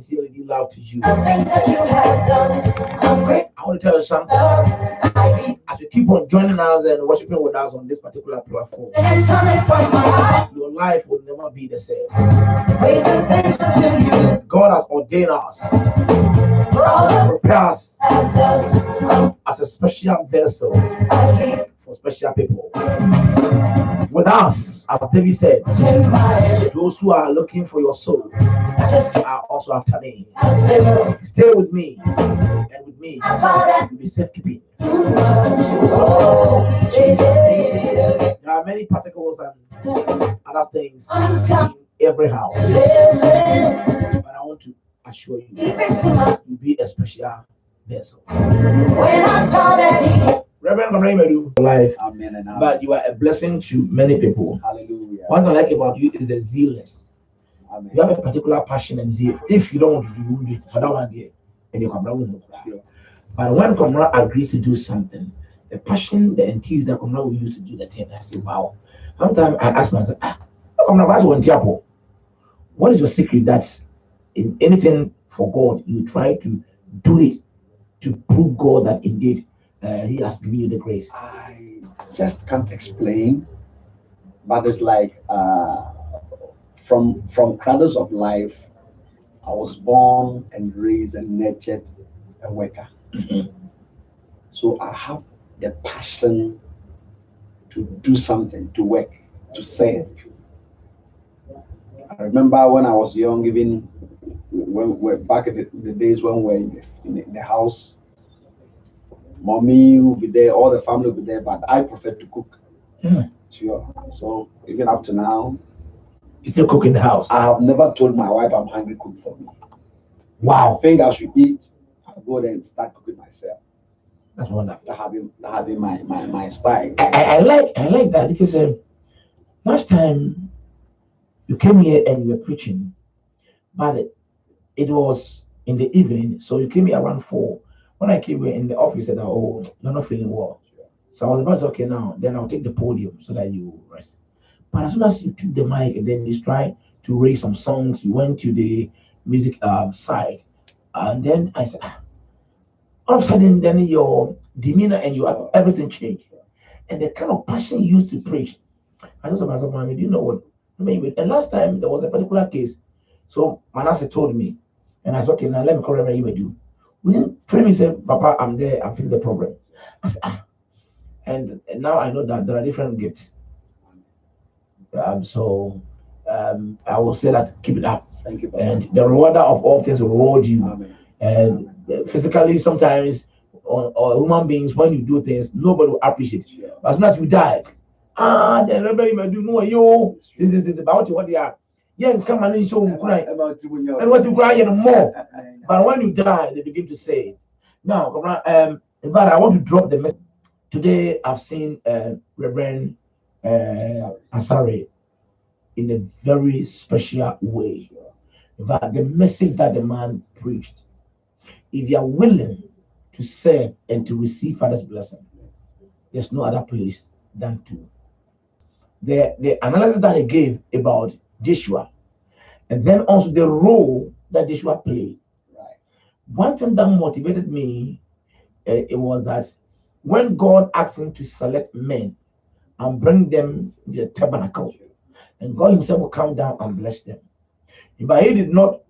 sincerely love to you. I want to tell you something. As you keep on joining us and worshiping with us on this particular platform, your life will never be the same. God has ordained us, prepare us as a special vessel for special people. With us, as David said, those who are looking for your soul are also after me. Stay with me, and with me, you'll be safekeeping. There are many particles and other things in every house, but I want to assure you, you'll be a special vessel. Reverend life, amen, but you are a blessing to many people. Hallelujah. What I like about you is the zealous. Amen. You have a particular passion and zeal. If you don't want to do, you won't do it. For that one day, and you come down. But when Comrade agrees to do something, the passion, the enthusiasm that Comrade will use to do the thing, I say, wow. Sometimes I ask myself, Comrade, what is your secret that in anything for God you try to do it to prove God that indeed He has given you the grace? I just can't explain, but it's like from cradles of life, I was born and raised and nurtured a worker. Mm-hmm. So I have the passion to do something, to work, to serve. I remember when I was young, even when we're back in the days when we're in the house, mommy will be there, all the family will be there, but I prefer to cook. Mm. Sure. So even up to now, you still cook in the house? I have never told my wife I'm hungry, cook for me. Wow. I think I should eat. I'll go there and start cooking myself. That's wonderful. Having my style. I like that because last time you came here and you were preaching, but it was in the evening, so you came here around 4. When I came here in the office, I said, "Oh, you're not feeling well." So I was about to say, "Okay, now then I'll take the podium so that you rest." But as soon as you took the mic and then you tried to raise some songs, you went to the music side, and then I said, all of a sudden, then your demeanor and your everything changed, and the kind of passion you used to preach. I just myself, do you know what? I mean, and last time there was a particular case, so Manasseh told me, and I said, "Okay, now let me call Rev. do." Within 3 minutes, said, "Papa, I'm there. I'm fixing the problem." I said, and now I know that there are different gifts. So I will say that keep it up. Thank you, Papa. And the rewarder of all things will reward you. Amen. And physically, sometimes, or human beings, when you do things, nobody will appreciate it. Sure. But as soon as you die, then remember you do know you. This is about what they are. Yeah, come and show and what you cry more. But when you die, they begin to say, now, in fact, I want to drop the message. Today, I've seen Reverend Asare in a very special way. In fact, the message that the man preached, if you are willing to serve and to receive Father's blessing, there's no other place than to. The analysis that he gave about Joshua, and then also the role that Joshua played. Right. One thing that motivated me, it was that when God asked him to select men and bring them to the tabernacle, and God himself will come down and bless them. But he did not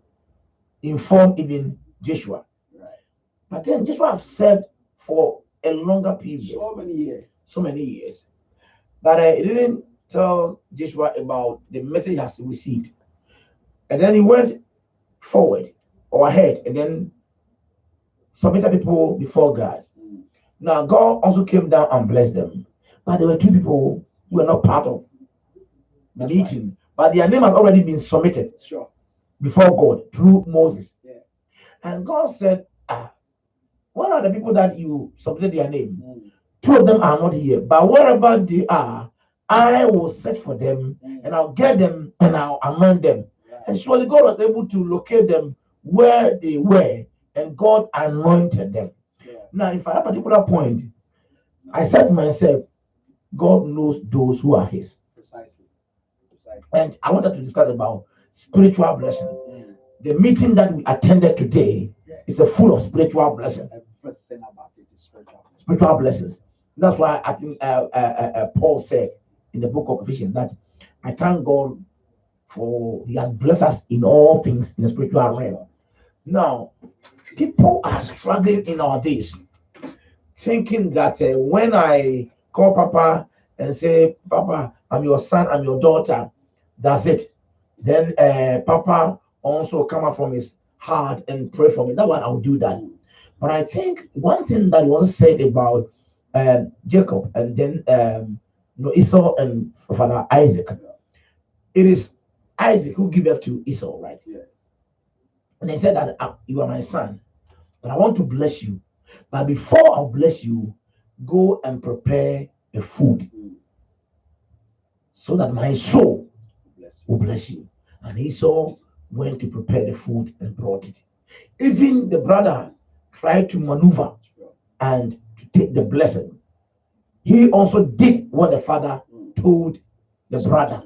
inform even Joshua. Right. But then Joshua have served for a longer period. So many years. But he didn't tell Joshua about the message he has received. And then he went forward or ahead and then submitted people before God. Mm. Now God also came down and blessed them. But there were 2 people who were not part of the meeting. Right. But their name had already been submitted before God through Moses. Yeah. And God said, what are the people that you submitted their name? Mm. 2 of them are not here. But wherever they are, I will search for them and I'll get them and I'll amend them. Right. And surely God was able to locate them where they were and God anointed them. Yeah. Now, if at that particular point, I said to myself, God knows those who are his. Precisely. And I wanted to discuss about spiritual blessing. Mm. the meeting that we attended today is a full of spiritual blessings. Everything about it is spiritual. Spiritual blessings. That's why I think Paul said in the book of Ephesians that I thank God for He has blessed us in all things in the spiritual realm. Now, people are struggling in our days, thinking that when I call Papa and say, Papa, I'm your son, I'm your daughter, that's it. Then Papa also come up from his heart and pray for me. That one I'll do that. But I think one thing that was said about Jacob and then Esau and Father Isaac, it is Isaac who gave up to Esau, right? Yeah. And he said that you are my son, but I want to bless you. But before I bless you, go and prepare a food so that my soul will bless you. And Esau went to prepare the food and brought it. Even the brother tried to maneuver and to take the blessing. He also did what the father told the brother.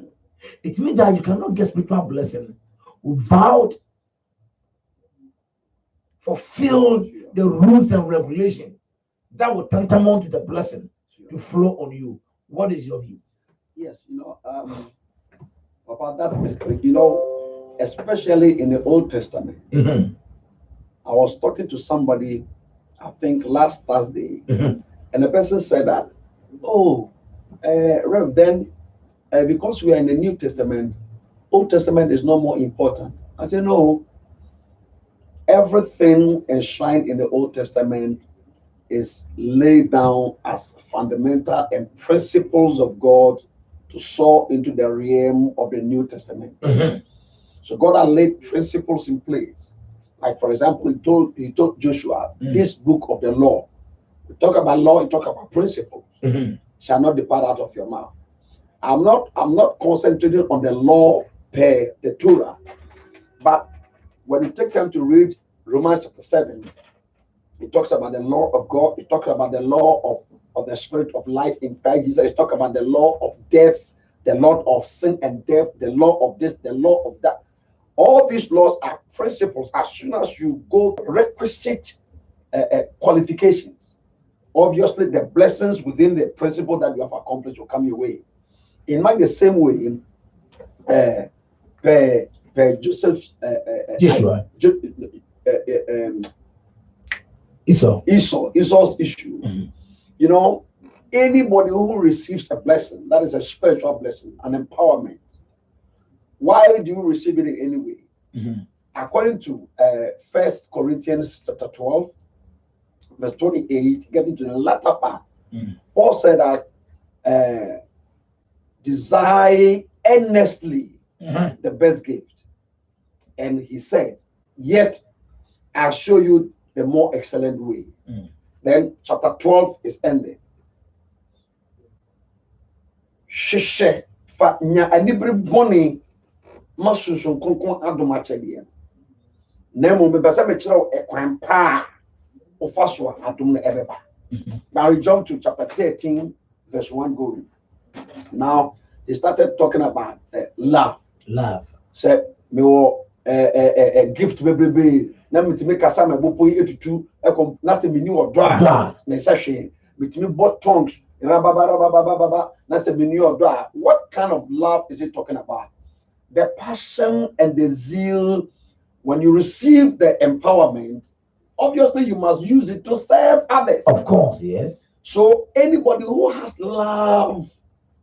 It means that you cannot get spiritual blessing without fulfill the rules and regulations that will tantamount to the blessing to flow on you. What is your view? Yes, Papa, that is, especially in the Old Testament. Mm-hmm. I was talking to somebody, I think last Thursday, Mm-hmm. and the person said that, Rev, then because we are in the New Testament, Old Testament is no more important. I said, no, everything enshrined in the Old Testament is laid down as fundamental and principles of God to soar into the realm of the New Testament. Mm-hmm. So God has laid principles in place. Like for example, he told Joshua, this book of the law. We talk about law, we talk about principles. Mm-hmm. Shall not depart out of your mouth. I'm not concentrating on the law per the Torah, but when you take time to read Romans chapter 7, it talks about the law of God. It talks about the law of the spirit of life in Christ Jesus. It talks about the law of death, the law of sin and death, the law of this, the law of that. All these laws are principles. As soon as you go requisite qualifications, obviously the blessings within the principle that you have accomplished will come your way. In the same way, Joseph's Joshua. Esau's issue. Mm-hmm. Anybody who receives a blessing, that is a spiritual blessing, an empowerment. Why do you receive it in any way? Mm-hmm. According to 1 Corinthians chapter 12, verse 28, getting to the latter part, Paul said that desire earnestly the best gift. And he said, yet I'll show you the more excellent way. Then chapter 12 is ending. Sheshe fa nya anibri boni masusun konkon adomachede. Nemo me basa me kire ekwan pa ofaso adom na ebeba. Now we jump to chapter 13 verse 1 going. Now he started talking about love. Say me wo a gift baby na mitimi kasa me bopo etutu ekom na se mini odo a na sahwe mitimi bot tongues what kind of love is it talking about? The passion and the zeal. When you receive the empowerment, obviously you must use it to serve others. Of course, yes. So anybody who has love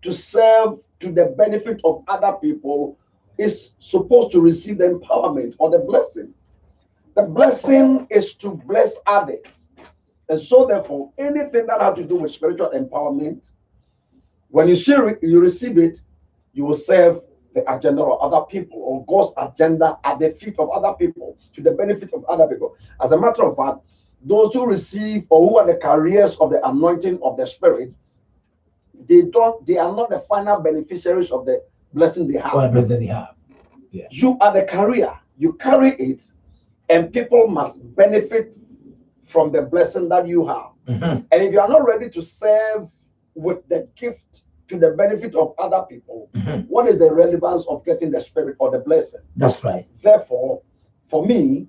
to serve to the benefit of other people is supposed to receive the empowerment or the blessing. The blessing is to bless others. And so therefore, anything that has to do with spiritual empowerment, when you receive it, you will serve the agenda of other people, or God's agenda at the feet of other people, to the benefit of other people. As a matter of fact, those who receive or who are the carriers of the anointing of the Spirit, they are not the final beneficiaries of the blessing they have. What blessing they have. Yeah. You are the carrier. You carry it, and people must benefit from the blessing that you have. And if you are not ready to serve with the gift to the benefit of other people, what is the relevance of getting the Spirit or the blessing? That's right. Therefore, for me,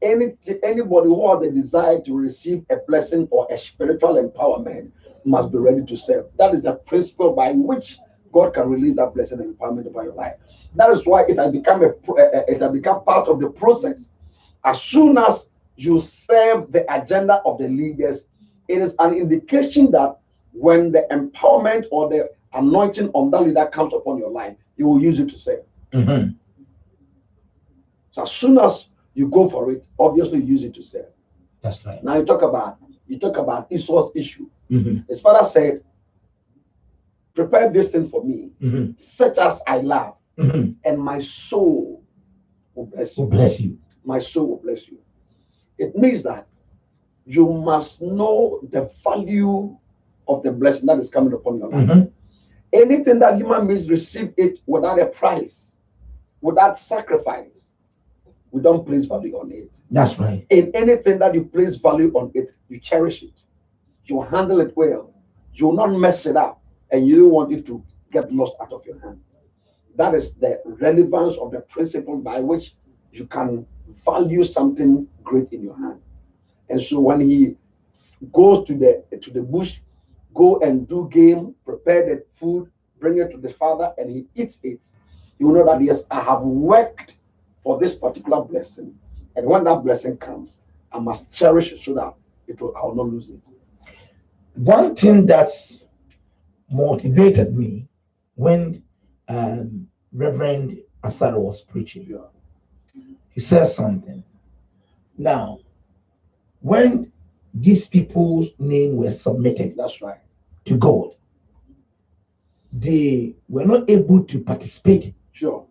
anybody who has the desire to receive a blessing or a spiritual empowerment must be ready to serve. That is the principle by which God can release that blessing and empowerment over your life. That is why it has become part of the process. As soon as you serve the agenda of the leaders, it is an indication that when the empowerment or the anointing on that leader comes upon your life, you will use it to serve. Mm-hmm. So as soon as you go for it, obviously use it to serve. That's right. Now you talk about Esau's issue. Mm-hmm. His father said, prepare this thing for me, Mm-hmm. such as I love, Mm-hmm. and my soul will bless you. Will bless you. My soul will bless you. It means that you must know the value of the blessing that is coming upon your life. Mm-hmm. Anything that human beings receive it without a price, without sacrifice, we don't place value on it. That's right. In anything that you place value on it, you cherish it. You handle it well. You will not mess it up, and you don't want it to get lost out of your hand. That is the relevance of the principle by which you can value something great in your hand. And so when he goes to the bush, go and do game, prepare the food, bring it to the father, and he eats it, you will know that yes, I have worked for this particular blessing, and when that blessing comes, I must cherish it so that I will not lose it. One thing that's motivated me when Reverend Isaac was preaching, he says something. Now, when these people's name were submitted, that's right, to God, they were not able to participate. Sure.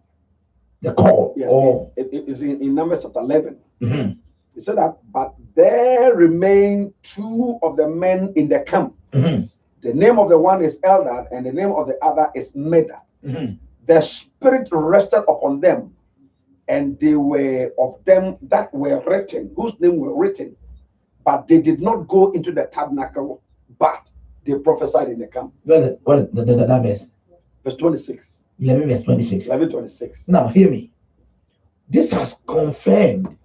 The call. Yes, or it is in Numbers chapter 11. Mm-hmm. He said that, but there remain two of the men in the camp. Mm-hmm. The name of the one is Eldad, and the name of the other is Medad. Mm-hmm. The Spirit rested upon them, and they were of them that were written, whose name were written, but they did not go into the tabernacle, but they prophesied in the camp. What is the verse? Verse 26. 11 verse 26. 11:26. Now hear me. This has confirmed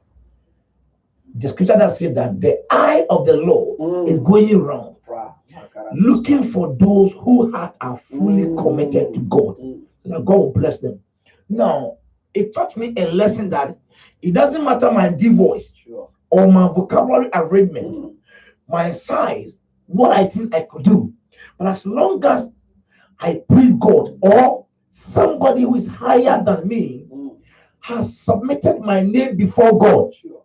the scripture that said that the eye of the Lord is going around, looking for those who heart are fully committed to God, so that God will bless them. Now, it taught me a lesson that it doesn't matter my deep voice, Sure, or my vocabulary arrangement, my size, what I think I could do, but as long as I praise God, or somebody who is higher than me has submitted my name before God, sure,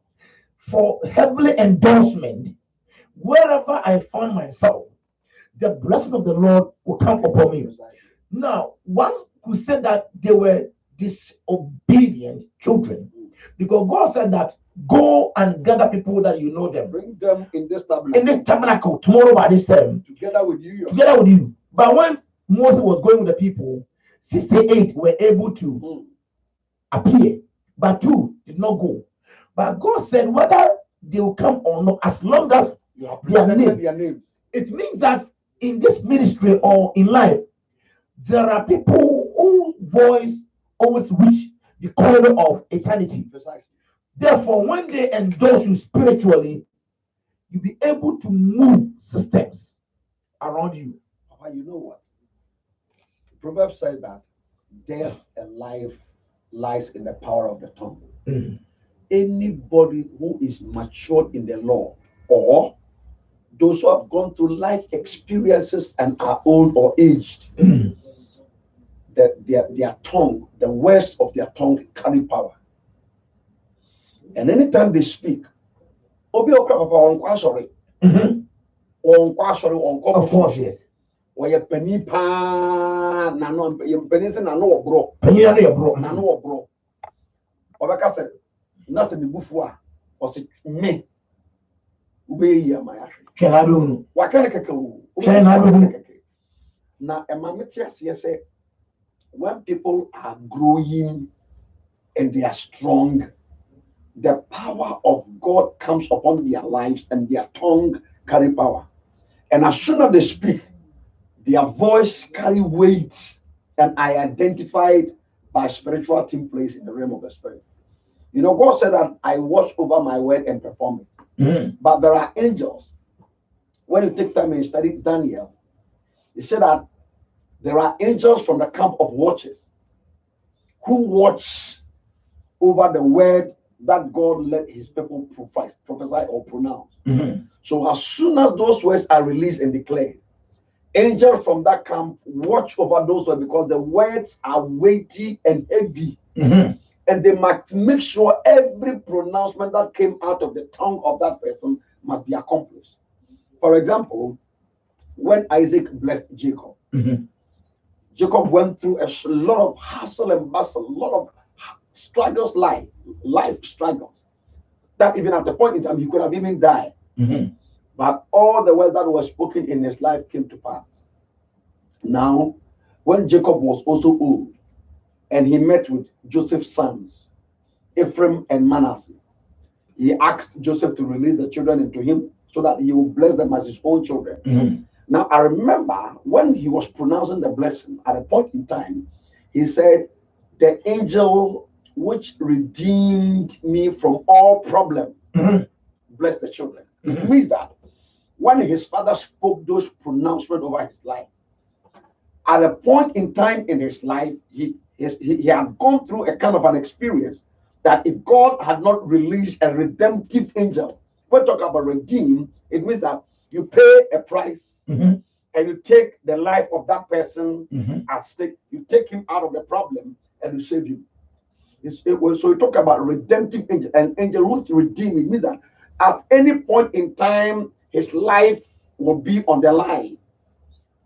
for heavenly endorsement, wherever I find myself, the blessing of the Lord will come upon me. Now, one could say that they were disobedient children, because God said that go and gather people that you know them, bring them in this tabernacle tomorrow by this time, together with you. But when Moses was going with the people, 68 were able to appear, but 2 did not go. But God said whether they will come or not, as long as you have their presented their names. It means that in this ministry or in life, there are people whose voice always reach the corridor of eternity. Precisely. Therefore, when they endorse you spiritually, you'll be able to move systems around you. Papa, you know what? Proverbs says that death and life lies in the power of the tongue. Anybody who is matured in the law, or those who have gone through life experiences and are old or aged, their tongue, the words of their tongue carry power. And anytime they speak, of course, yes. Or your penny pa nano, your penny nano bro, nano bro. Obaka said, Nasa the bufua, or say, me. Ube ya maya. Wakana kakao. Now, a mametias, yes, when people are growing and they are strong, the power of God comes upon their lives and their tongue carry power. And as soon as they speak, their voice carry weight, and I identified by spiritual team place in the realm of the spirit. You know, God said that I watch over my word and perform it. Mm-hmm. But there are angels. When you take time and study Daniel, he said that there are angels from the camp of watchers who watch over the word that God let his people prophesy or pronounce. Mm-hmm. So as soon as those words are released and declared, angels from that camp watch over those words because the words are weighty and heavy. Mm-hmm. And they must make sure every pronouncement that came out of the tongue of that person must be accomplished. For example, when Isaac blessed Jacob, Mm-hmm. Jacob went through a lot of hustle and bustle, a lot of struggles, life struggles. That even at the point in time, he could have even died. Mm-hmm. But all the words that were spoken in his life came to pass. Now, when Jacob was also old, and he met with Joseph's sons, Ephraim and Manasseh, he asked Joseph to release the children into him so that he will bless them as his own children. Mm-hmm. Now, I remember when he was pronouncing the blessing, at a point in time, he said, the angel which redeemed me from all problem, Mm-hmm. bless the children. Mm-hmm. It means that when his father spoke those pronouncements over his life, at a point in time in his life, he had gone through a kind of an experience that if God had not released a redemptive angel, when talk about redeem, it means that you pay a price. Mm-hmm. And you take the life of that person Mm-hmm. at stake, you take him out of the problem and you save him. So we talk about redemptive angel, an angel who redeem. It means that at any point in time, his life will be on the line.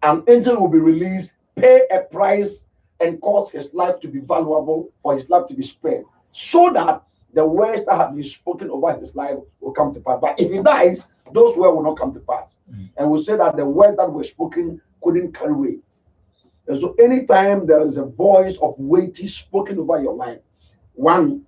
An angel will be released, pay a price, and cause his life to be valuable, for his life to be spared, so that the words that have been spoken over his life will come to pass. But if he dies, those words will not come to pass. And we'll say that the words that were spoken couldn't carry weight. And so anytime there is a voice of weighty spoken over your life, one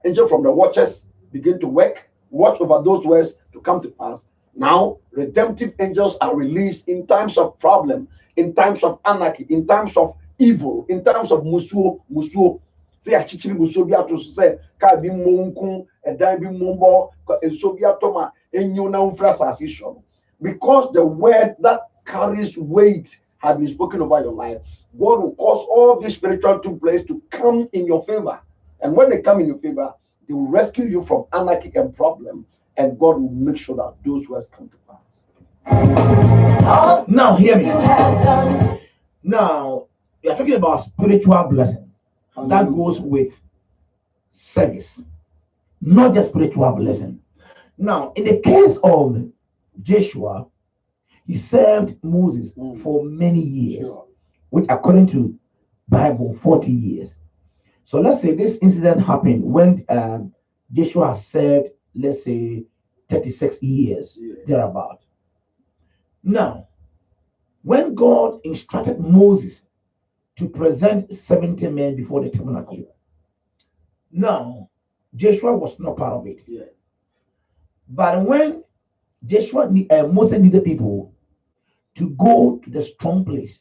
angel from the watchers begin to watch over those words to come to pass. Now, redemptive angels are released in times of problem, in times of anarchy, in times of evil, in times of musuo. Say achichiri musuo bi ato so say ka bi monku edan bi mombo enso bi atoma enyo na umfra sasation. Because the word that carries weight has been spoken over your life, God will cause all these spiritual two places to come in your favor. And when they come in your favor, they will rescue you from anarchy and problem, and God will make sure that those words come to pass. Now, hear me. Now, we are talking about spiritual blessing. That goes with service, not just spiritual blessing. Now, in the case of Joshua, he served Moses for many years, which according to Bible, 40 years. So let's say this incident happened when Joshua served, let's say, 36 years, thereabout. Now, when God instructed Moses to present 70 men before the tabernacle, now, Joshua was not part of it. But when Moses needed people to go to the strong place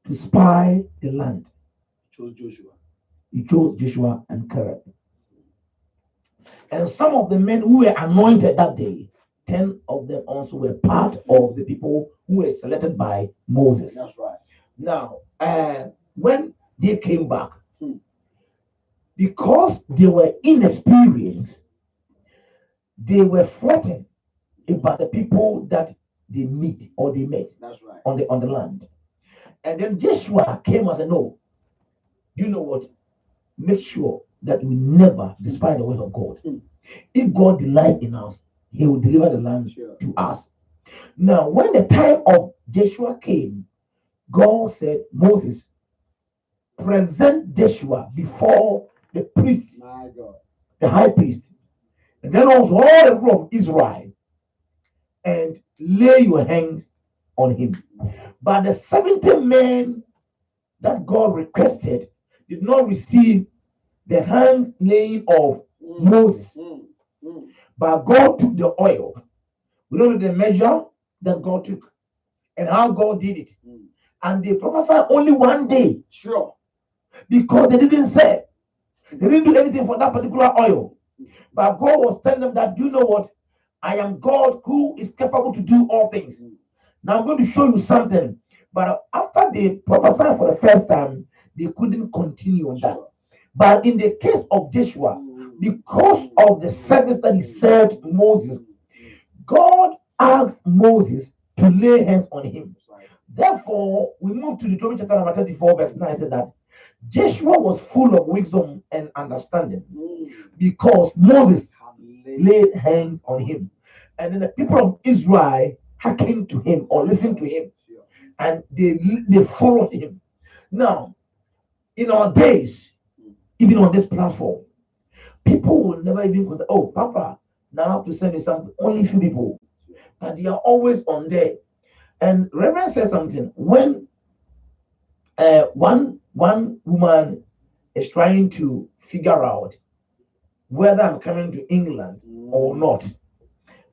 to spy the land, he chose Joshua and Caleb. And some of the men who were anointed that day, 10 of them also were part of the people who were selected by Moses. That's right. Now, when they came back, because they were inexperienced, they were frightened about the people that they meet or they met. That's right. on the land. And then Joshua came and said, no, you know what? Make sure that we never despise the word of God. If God delights in us, he will deliver the land to us. Now, when the time of Joshua came, God said, Moses, present Joshua before the priest, My God. the high priest, and then also all the group of Israel, and lay your hands on him. But the 70 men that God requested did not receive the hands laying of Moses. But God took the oil. We don't know the measure that God took and how God did it. And they prophesied only one day. Sure. Because they didn't say. They didn't do anything for that particular oil. But God was telling them that, you know what? I am God who is capable to do all things. Now I'm going to show you something. But after they prophesied for the first time, they couldn't continue on that. But in the case of Joshua, because of the service that he served Moses, God asked Moses to lay hands on him. Therefore, we move to Deuteronomy chapter number 34, verse 9, said that Joshua was full of wisdom and understanding because Moses laid hands on him. And then the people of Israel hearkened to him or listened to him, and they followed him. Now, in our days, even on this platform, people will never even consider, oh, Papa, now I have to send you something. Only few people, but they are always on there. And Reverend said something when one woman is trying to figure out whether I'm coming to England or not,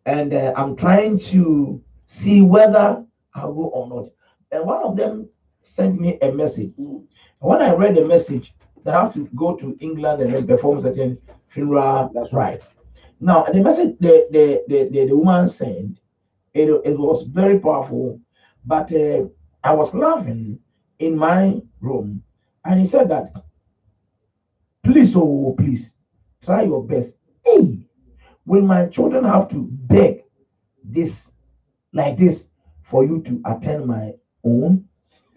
and I'm trying to see whether I'll go or not. And one of them sent me a message. When I read the message, that I have to go to England and then perform certain funeral. That's right. Now the message the woman sent, it was very powerful, but I was laughing in my room, and he said that, please, oh please, try your best. Hey, will my children have to beg this like this for you to attend my own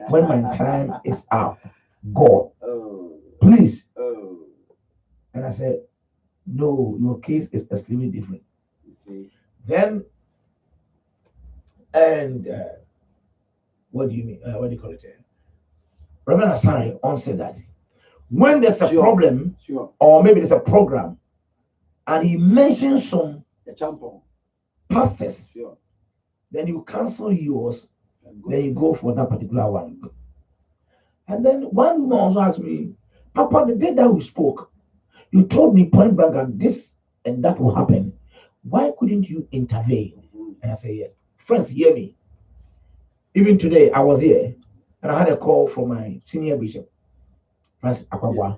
when my time is up? God, please. And I said, no, your case is extremely different. You see. Then, and what do you mean? What do you call it? Reverend Asari answered that when there's a problem, or maybe there's a program, and he mentions some pastors, then you cancel yours, then you go for that particular one. And then one woman also asked me, Papa, the day that we spoke, you told me point blank and this and that will happen. Why couldn't you intervene? And I said, yes. Friends, hear me. Even today, I was here and I had a call from my senior bishop, Francis Akwagwa.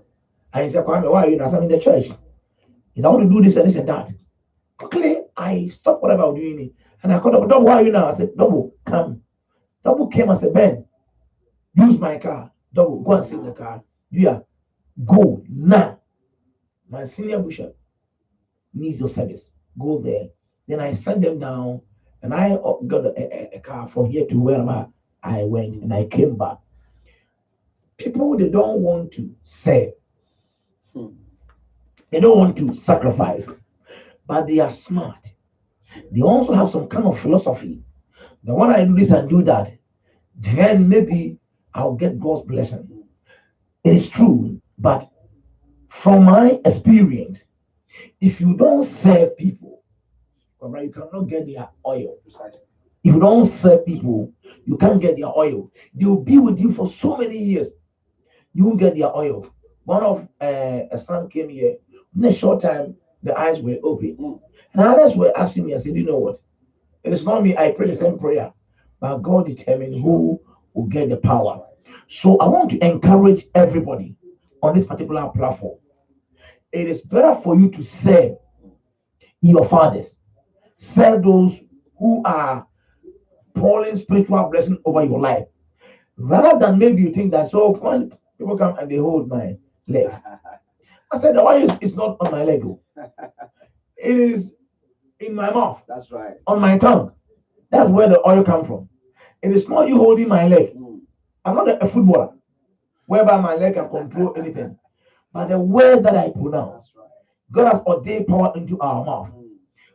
And he said, Kwame, why are you not? I'm in the church. He said, I want to do this and this and that. Quickly, I stopped whatever I was doing and I called up, Double, why are you now? I said, Double, come. Double came and said, Ben, use my car. Double, go and sit in the car. Yeah, go now. My senior bishop needs your service. Go there. Then I sent them down and I got a car from here to wherever I went and I came back. People, they don't want to serve. They don't want to sacrifice, but they are smart. They also have some kind of philosophy. That when I do this and do that, then maybe I'll get God's blessing. It is true, but from my experience, if you don't serve people, you cannot get their oil. If you don't serve people, you can't get their oil. They will be with you for so many years. You won't get their oil. One of a son came here. In a short time, the eyes were open. And others were asking me, I said, you know what? It is not me. I pray the same prayer. But God determined who will get the power. So I want to encourage everybody on this particular platform. It is better for you to serve your fathers. Serve those who are pouring spiritual blessing over your life. Rather than maybe you think that, so when people come and they hold my legs. I said, the oil is not on my leg. It is in my mouth. That's right. On my tongue. That's where the oil comes from. It is not you holding my leg. I'm not a footballer whereby my leg can control anything. But the words that I pronounce, God has ordained power into our mouth.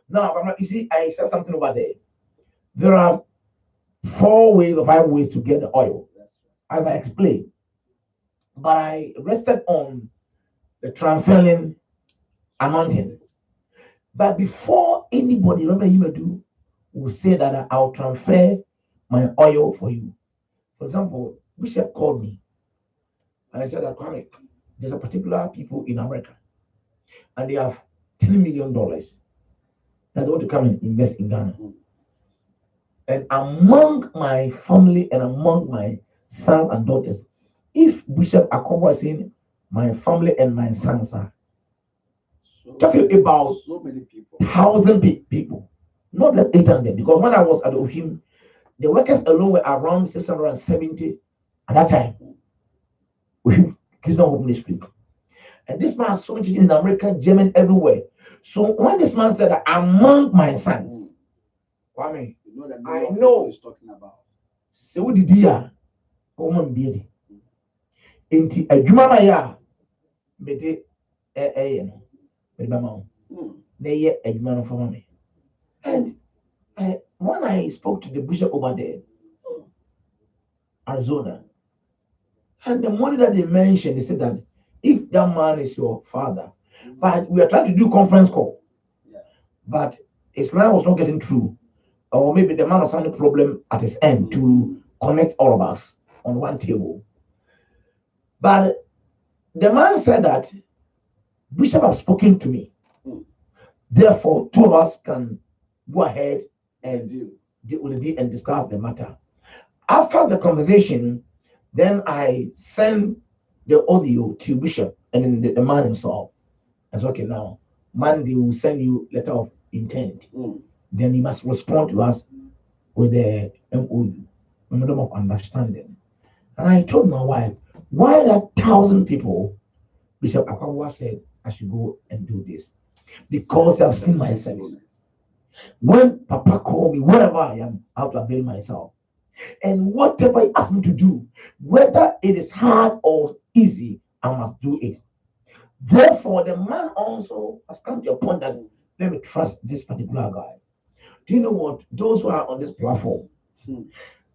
Now, you see, I said something over there. There are 4 ways or 5 ways to get the oil, as I explained. But I rested on the transferring anointing. But before anybody, remember you do, will say that I'll transfer my oil for you. For example, Bishop called me and I said that Kwame, there's a particular people in America and they have $10 million that they want to come and invest in Ghana. And among my family and among my sons and daughters, if Bishop Akobo is saying my family and my sons are. So Talking about so many people. 1,000 people, not less 800. Because when I was at Ohim, the workers alone were around 670 at that time. Ohim Christian Hope Ministry. And this man saw it in America, German, everywhere. So when this man said that among my sons, Kwame, You know that I know he's talking about. so did ya woman be enti adwuma na ya mede no mede ba ma na ye adwuma no for me. And when I spoke to the bishop over there, Arizona, and the money that they mentioned, they said that if that man is your father, but we are trying to do conference call, but his line was not getting through, or maybe the man was having a problem at his end to connect all of us on one table. But the man said that Bishop has spoken to me. Therefore, two of us can go ahead and deal with it and discuss the matter. After the conversation, then I send the audio to Bishop and then the man himself. I said, okay, now Monday will send you letter of intent. Then he must respond to us with the MOU, memorandum of understanding. And I told my wife, why that 1,000 people, Bishop Akwawa said, I should go and do this. Because I've seen my service. When Papa called me, wherever I am, I have to avail myself. And whatever he asked me to do, whether it is hard or easy, I must do it. Therefore, the man also has come to a point that let me trust this particular guy. Do you know what? Those who are on this platform,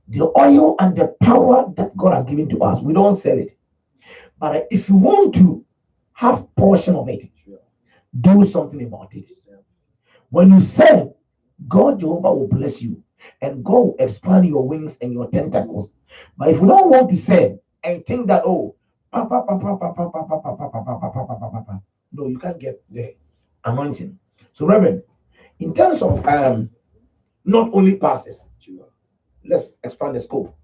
the oil and the power that God has given to us, we don't sell it. But if you want to have portion of it, do something about it. When you serve, God Jehovah will bless you and God will expand your wings and your tentacles. But if you don't want to serve and think that, oh, no, you can't get the anointing. So, Reverend, in terms of not only pastors, let's expand the scope.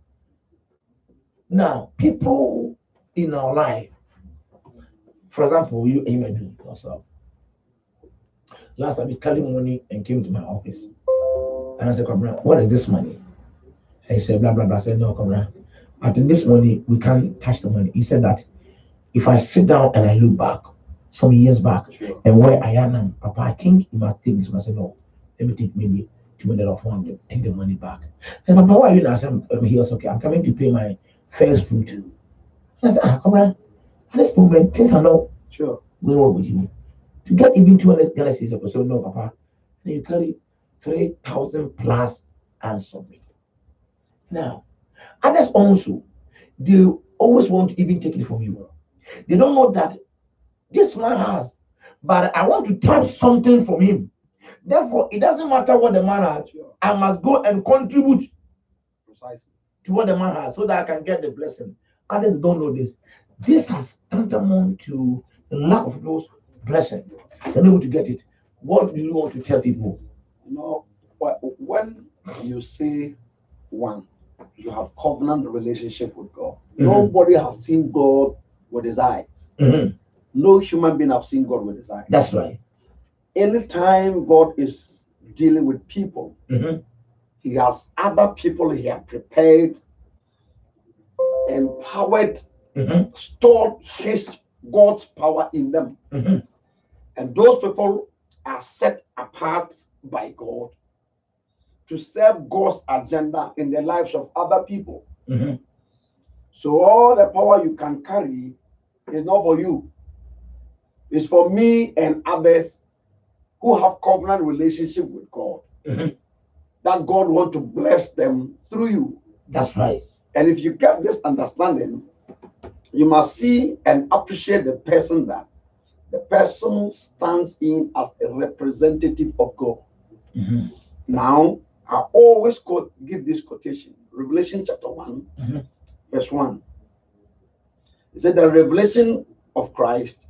Now, people in our life, for example, you may do yourself. Last time he carried money and came to my office. And I said, Kabra, what is this money? And he said, blah, blah, blah. I said, no, Kabra. But in this money, we can't touch the money. He said that if I sit down and I look back, some years back, and where I am now, Papa, I think you must take this. I said, no, let me take maybe 200 or 400, take the money back. And Papa, why are you not? I said, he was okay. I'm coming to pay my first fruit. And I said, Kabra, at this moment, things are not going well with you. To get even 200 galaxies of so no, Papa, then you carry 3,000 plus and submit. Now, others also, they always want to even take it from you. They don't know that this man has, but I want to touch something from him. Therefore, it doesn't matter what the man has, I must go and contribute to what the man has so that I can get the blessing. Others don't know this. This has tantamount to the lack of those blessing. They're able to get it. What do you want to tell people? You know, when you say one, you have covenant relationship with God. Nobody has seen God with his eyes. No human being has seen God with his eyes. That's right. Anytime God is dealing with people, he has other people he has prepared, empowered, stored his God's power in them. And those people are set apart by God to serve God's agenda in the lives of other people. So all the power you can carry is not for you. It's for me and others who have covenant relationship with God. That God wants to bless them through you. That's right. And if you get this understanding, you must see and appreciate the person that the person stands in as a representative of God. Now, I always give this quotation. Revelation chapter 1, verse 1. It said the revelation of Christ,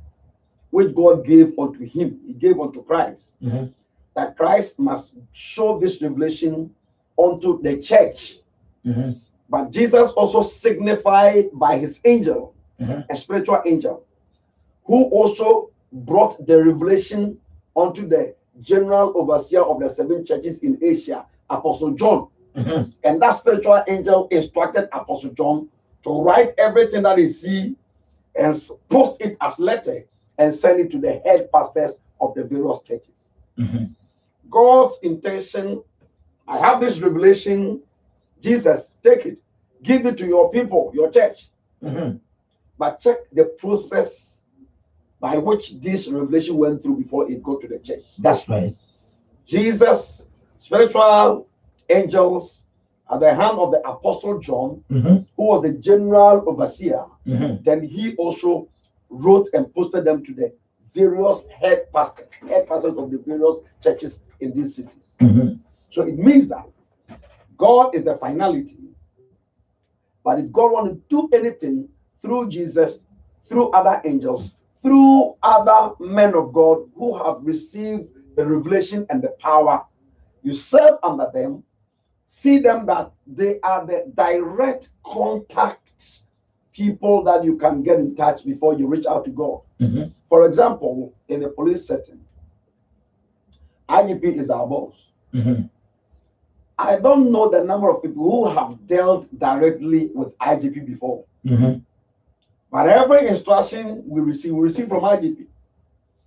which God gave unto him, he gave unto Christ. That Christ must show this revelation unto the church. But Jesus also signified by his angel, a spiritual angel, who also brought the revelation unto the general overseer of the 7 churches in Asia, Apostle John. And that spiritual angel instructed Apostle John to write everything that he see and post it as letter and send it to the head pastors of the various churches. God's intention, I have this revelation, Jesus, take it, give it to your people, your church. But check the process by which this revelation went through before it got to the church. That's right. Jesus, spiritual angels at the hand of the Apostle John, who was the general overseer. Then he also wrote and posted them to the various head pastors of the various churches in these cities. So it means that God is the finality. But if God wants to do anything through Jesus, through other angels, through other men of God who have received the revelation and the power, you serve under them, see them that they are the direct contact people that you can get in touch before you reach out to God. For example, in a police setting, IGP is our boss. I don't know the number of people who have dealt directly with IGP before. But every instruction we receive from IGP.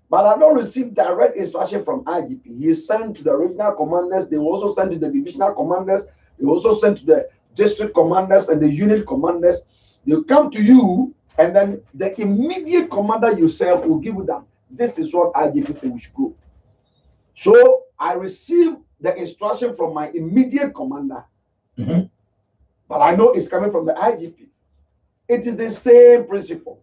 But I don't receive direct instruction from IGP. He is sent to the regional commanders. They will also send to the divisional commanders. They will also send to the district commanders and the unit commanders. They'll come to you, and then the immediate commander yourself will give you that. This is what IGP said we should go. So I receive the instruction from my immediate commander, but I know it's coming from the IGP. It is the same principle.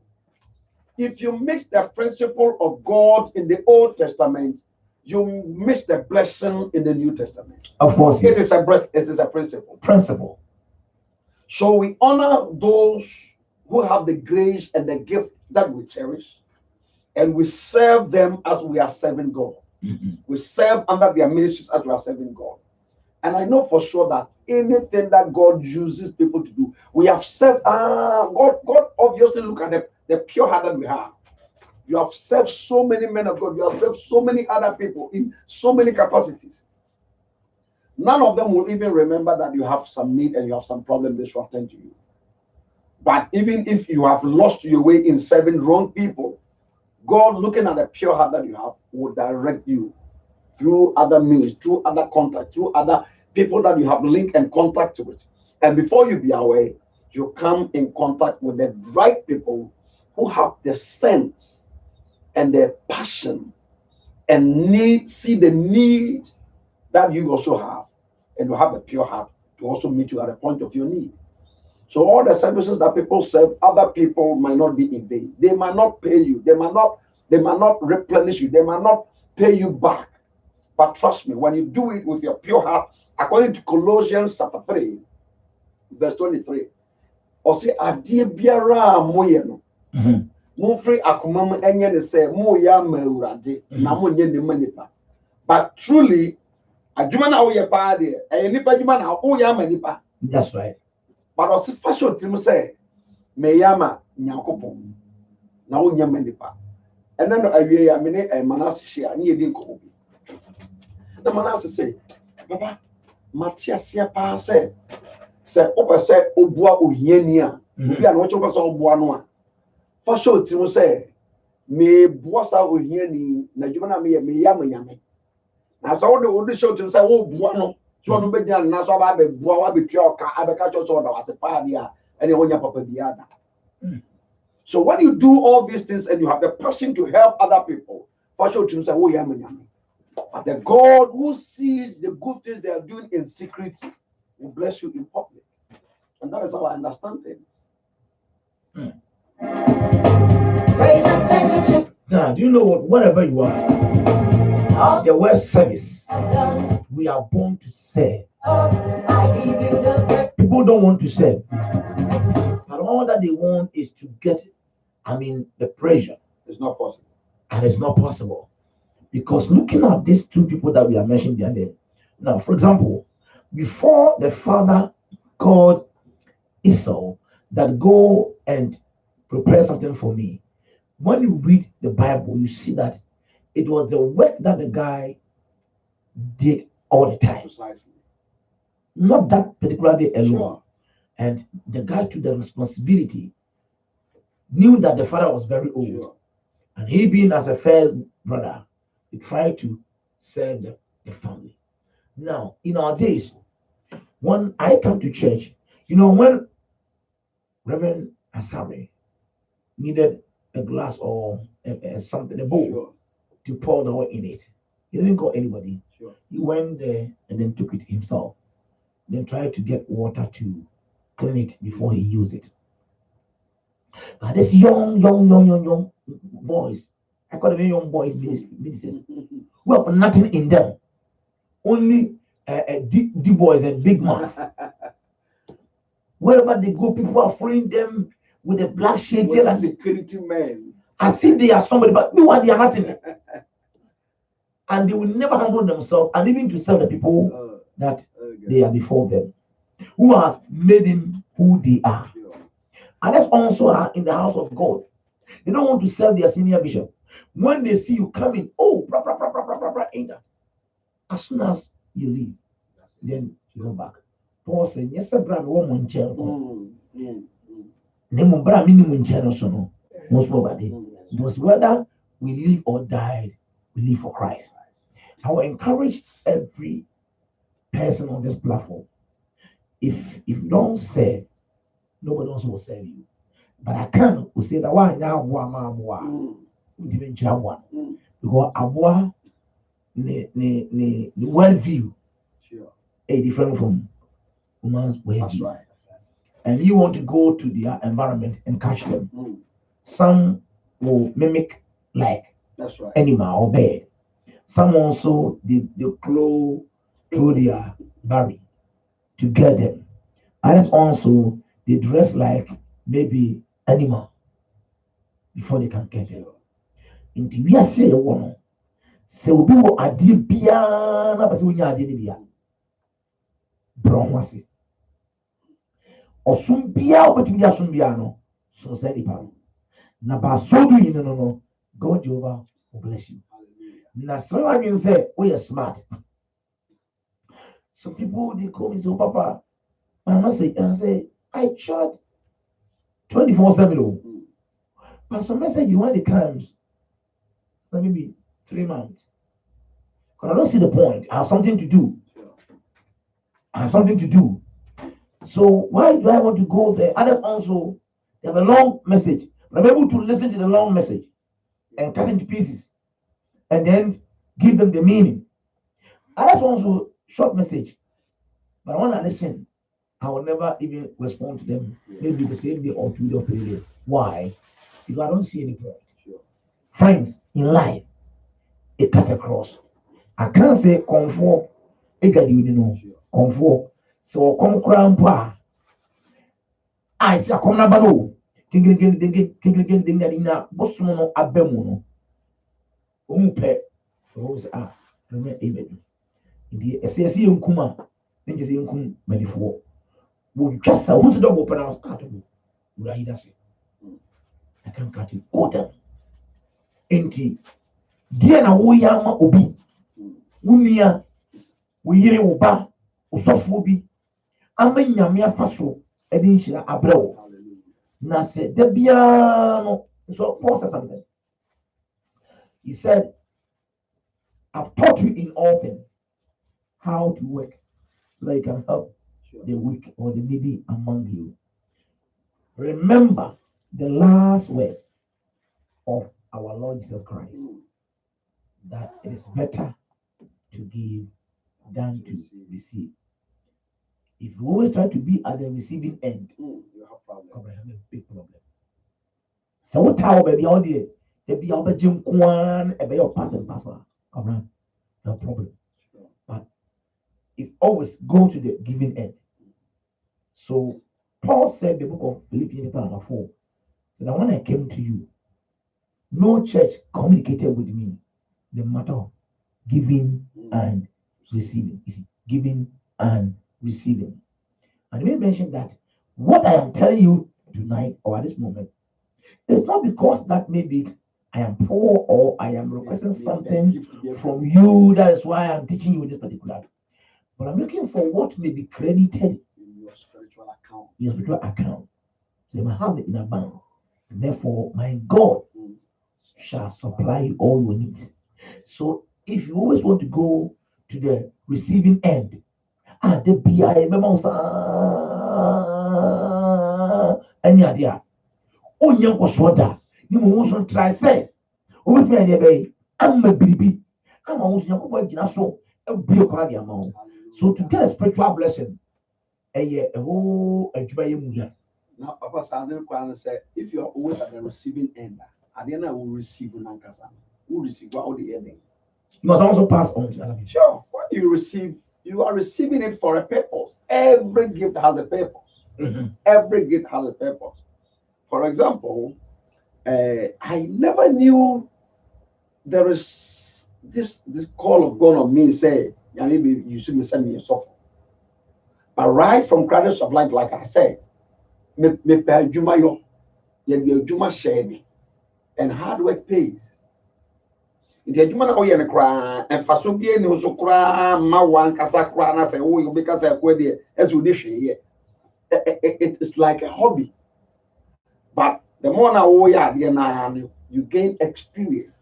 If you mix the principle of God in the Old Testament, you mix the blessing in the New Testament. Of course, it is a principle. So we honor those who have the grace and the gift that we cherish, and we serve them as we are serving God. We serve under their ministries as we are serving God. And I know for sure that anything that God uses people to do, we have served. God obviously look at the pure heart that we have. You have served so many men of God. You have served so many other people in so many capacities. None of them will even remember that you have some need and you have some problem they should attend to you. But even if you have lost your way in serving wrong people, God, looking at the pure heart that you have, will direct you through other means, through other contacts, through other people that you have linked and contact with. And before you be aware, you come in contact with the right people who have the sense and the passion and see the need that you also have, and you have a pure heart to also meet you at the point of your need. So all the services that people serve, other people might not be in vain. They might not pay you. They might not replenish you. They might not pay you back. But trust me, when you do it with your pure heart, according to Colossians chapter 3, verse 23, or say, "Adie biara moye no, mumfree akomam enye ne se moya mawurade na monye ne manipa." But truly, adwuma na woye pa de, nipa adwuma na woya manipa. That's right. But also fashion trim say, "Meyama nyakopon na wonya manipa." And then awie ya mene Manasseh share na yedi nkomo. The Manasseh say, "Baba, Matiasia pa say opa say obua ohiani a, obi a no chopa say obua no a. Fashion trim say, "Me bua sa ohiani na dwuma na me yama nyame." Na so wo show trim say wo bua no. So no be jan na so ba be bua wa be tua ka abeka cho so da wase pa dia ene wonya papa biada. So when you do all these things and you have the passion to help other people, fashion trim say wo yama nyame. But the God who sees the good things they are doing in secret will bless you in public. And that is how I understand things. Now, do you know what? Whatever you are, the word service, we are born to serve. People don't want to serve, but all that they want is to get, the pressure. It's not possible. And it's not possible. Because looking at these two people that we are mentioning the other day, now, for example, before the father called Esau that go and prepare something for me, when you read the Bible, you see that it was the work that the guy did all the time, Precisely. not that particular day alone. Sure. And the guy took the responsibility, knew that the father was very old, Sure. and he being as a first brother, he tried to serve the family. Now, in our days, when I come to church, when Reverend Asare needed a glass or something, a bowl Sure. to pour the oil in it, he didn't call anybody. Sure. He went there and then took it himself. Then tried to get water to clean it before he used it. But this young boys, I call them young boys ministers, well, nothing in them, only deep voice and big mouth. Wherever they go, people are following them with the black shades With and security men. as if they are somebody, but meanwhile they are nothing. And they will never humble themselves, and even to serve the people that they are before them, who have made them who they are. Sure. And that's also in the house of God. They don't want to serve their senior bishop. When they see you coming, ain't that? As soon as you leave, then you go back. Paul said, yes, sir, brother, one channel. Name brother, minimum channel, so no. Most probably. It was whether we live or died, we live for Christ. I will encourage every person on this platform. If you don't serve, nobody else will serve you. But I can't say that one now one because abua the world view is different from woman's world view. Right. And you want to go to their environment and catch them. Some will mimic like That's right. animal or bird. Some also they claw through their body to get them. Others also they dress like maybe animal before they can get them. Nti we are saying one. Sɛ obi wɔ adeɛ biara na pɛ sɛ wonya adeɛ no bia brɛ ho ase ɔsom biara wobɛtumi de asom biara no som sɛ nipa no na baaso do yi no God Jehovah will bless you. Na sɛ wadwene sɛ woyɛ smart. Some people they call me say, oh, Papa, I say I charge 24/7. But some message when it comes, maybe 3 months. Because I don't see the point. I have something to do. So why do I want to go there? Others also they have a long message. But I'm able to listen to the long message and cut into pieces and then give them the meaning. Others also short message. But when I listen, I will never even respond to them. Maybe the same day or 2 days or 3 days. Why? Because I don't see any point. Friends, in life, it cut across. I can't say comfort. Comfort. So come crampa. I say come na bano. King na bosumo no abemu no. Umpe. Rose remember amen. The SSC nkuma. Nje se nkum manifo. Wo twasa wo se double open house start wo. Ura hida se. I can cut it. Order. Enti dia na wo ya ma obi. Wunia wo yire wo ba osofo bi amanyame afaso edi nhira abrewo na se da bia no so Paul said something. He said, I've taught you in all things how to work so that you can help the weak or the needy among you. Remember the last words of our Lord Jesus Christ, that it is better to give than to receive. If you always try to be at the receiving end, you have a big problem. So what time baby all day, there be other Jim Kwan, a your part and pastor. No problem. But it always go to the giving end. So Paul said the book of Philippians chapter 4. So that when I came to you, no church communicated with me the matter of giving and receiving. You see, giving and receiving. And we mentioned that what I am telling you tonight or at this moment It's not because that maybe I am poor or I am requesting something from you. That is why I'm teaching you this particular. But I'm looking for what may be credited in your spiritual account. Your spiritual account. So you must have it in a bank. Therefore, my God shall supply all your needs. So if you always want to go to the receiving end, the BI any idea. Oh, young was water. You must try say, oh, with me, I'm a baby. I'm almost young boy, so be a quality amount. So to get a spiritual blessing, a whole a now, Papa Sandra Kwan said, if you are always at the receiving end, at the end I will receive Nankasa. Who receive all the ending? You must also pass on to other. Sure. When you receive, you are receiving it for a purpose. Every gift has a purpose. Every gift has a purpose. For example, I never knew there is this call of God on me say, maybe you should send me a software. But right from cradles of life, like I said, me pay Juma yo, ye Juma share me, and hard work pays. Nti adwuma na woyɛ no koraa ɛfa so bie ne so koraa ma wankasa koraa na sɛ wo be kasa ko de as wo de hweyɛ it is like a hobby, but the more na wo yɛ adeɛ na you gain experience.